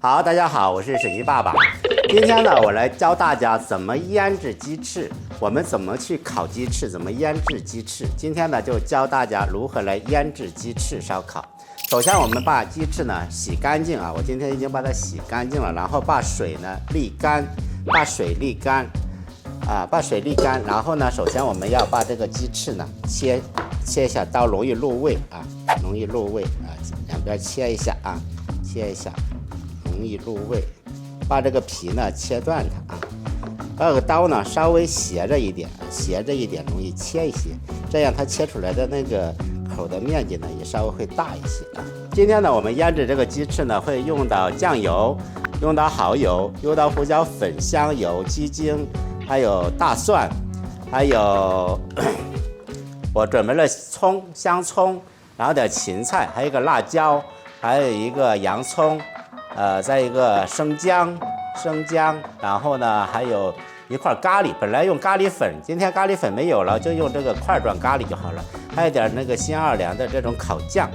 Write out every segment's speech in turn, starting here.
好，大家好，我是沈一爸爸。今天呢，我来教大家怎么腌制鸡翅，我们怎么去烤鸡翅，怎么腌制鸡翅。今天呢，就教大家如何来腌制鸡翅烧烤。首先，我们把鸡翅呢洗干净啊，我今天已经把它洗干净了，然后把水呢沥干，把水沥干，然后呢，首先我们要把这个鸡翅呢切一下刀，容易入味啊，两边切一下啊，容易入味。把这个皮呢切断它啊，把这个刀呢稍微斜着一点，容易切一些，这样它切出来的那个口的面积呢也稍微会大一些啊。今天呢，我们腌制这个鸡翅呢，会用到酱油，用到蚝油，用到胡椒粉、香油、鸡精，还有大蒜，还有我准备了香葱，然后点芹菜，还有一个辣椒，还有一个洋葱。再一个生姜，然后呢还有一块咖喱，本来用咖喱粉，今天咖喱粉没有了，就用这个块状咖喱就好了。还有点那个新奥尔良的这种烤酱，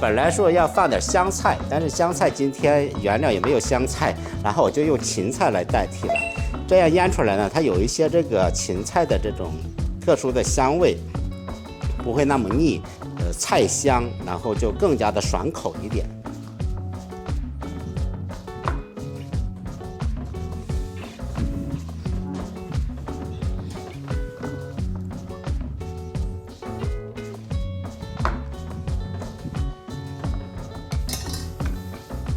本来说要放点香菜，但是香菜今天原料也没有香菜，然后我就用芹菜来代替了。这样腌出来呢，它有一些这个芹菜的这种特殊的香味，不会那么腻，菜香，然后就更加的爽口一点。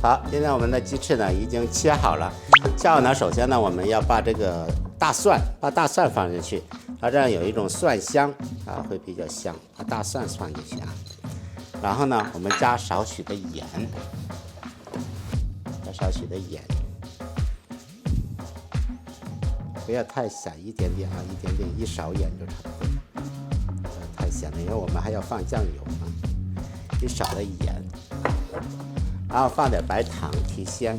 好，现在我们的鸡翅呢已经切好了。首先呢，我们要把这个大蒜放进去，它这样有一种蒜香啊，会比较香。把大蒜放进去啊，然后呢，我们加少许的盐，不要太咸，一点点，一勺盐就差不多。太咸了，因为我们还要放酱油啊，一勺的盐。然后放点白糖提鲜，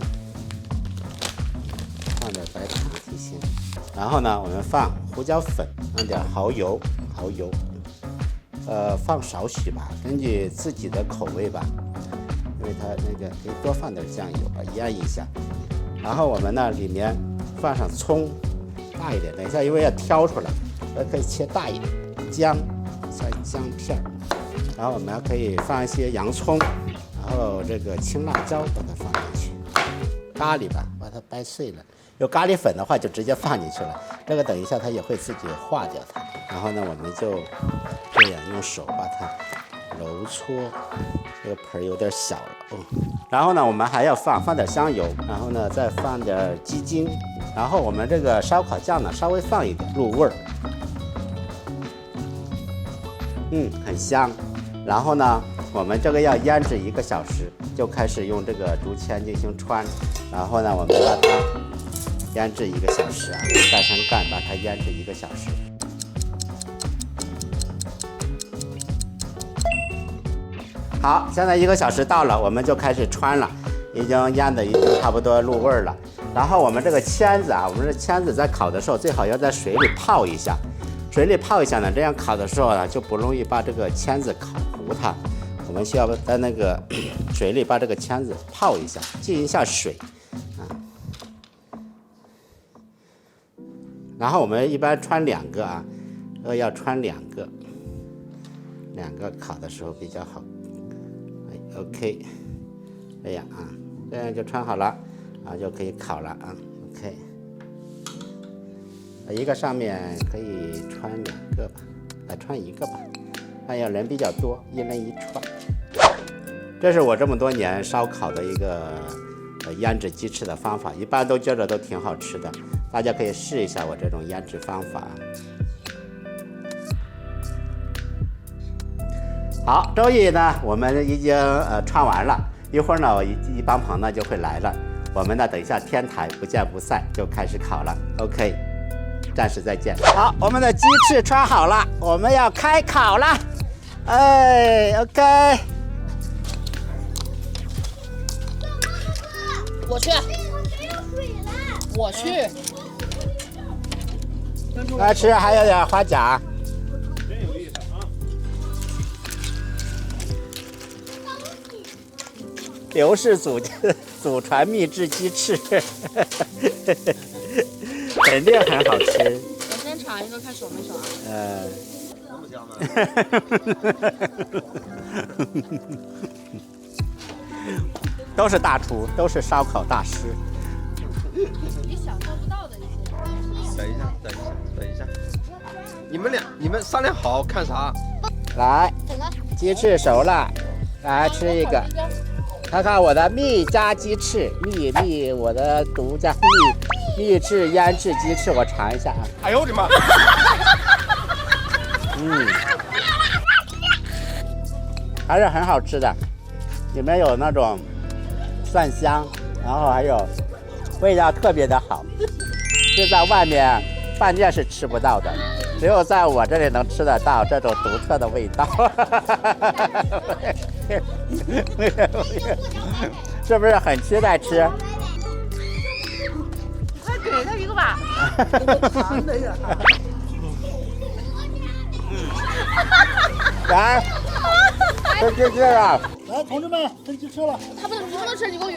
然后呢，我们放胡椒粉，放点蚝油，放少许吧，根据自己的口味吧，因为它那个可以多放点酱油吧，腌一下。然后我们呢里面放上葱，大一点，等一下因为要挑出来，可以切大一点，姜片，然后我们还可以放一些洋葱。然后这个青辣椒把它放进去，咖喱吧，把它掰碎了。有咖喱粉的话就直接放进去了，这个等一下它也会自己化掉它。然后呢，我们就这样用手把它揉搓，这个盆有点小了然后呢，我们还要放点香油，然后呢再放点鸡精，然后我们这个烧烤酱呢稍微放一点入味儿，很香。然后呢，我们这个要腌制1个小时，就开始用这个竹签进行穿。然后呢，我们把它腌制1个小时啊，盖上盖，把它腌制1个小时。好，现在1个小时到了，我们就开始穿了，已经腌的已经差不多入味了。然后我们这个签子啊，在烤的时候最好要在水里泡一下。呢，这样烤的时候呢，就不容易把这个签子烤糊它。我们需要在那个水里把这个签子泡一下，浸一下水啊。然后我们一般穿2个啊，要穿2个烤的时候比较好。OK， 这样啊，这样就穿好了啊，就可以烤了啊。OK。1个上面可以穿2个吧，穿1个吧，看要人比较多，一人1串。这是我这么多年烧烤的一个腌制鸡翅的方法，一般都觉得都挺好吃的，大家可以试一下我这种腌制方法。好，周一呢，我们已经串完了，一会儿呢，一帮朋友就会来了，我们呢等一下天台不见不散，就开始烤了。OK。暂时再见。好，我们的鸡翅穿好了，我们要开烤了。OK。我去。我去。来吃，还有点花甲。真有意思啊！刘氏组织。祖传秘制鸡翅，肯定很好吃。我先尝一个，看熟没熟啊？这么香吗？都是大厨，都是烧烤大师。你想象不到的一些。等一下，等一下，等一下。你们商量好看啥？来，鸡翅熟了，来吃一个。看看我的秘家鸡翅，我的独家秘制腌制鸡翅，我尝一下啊。哎呦我的妈！还是很好吃的，里面有那种蒜香，然后还有味道特别的好，是在外面饭店是吃不到的，只有在我这里能吃得到这种独特的味道。是不是很期待吃？快给他一个吧！来，吃鸡翅了！来，同志们，吃鸡翅了。他不能吃，你给我鱼。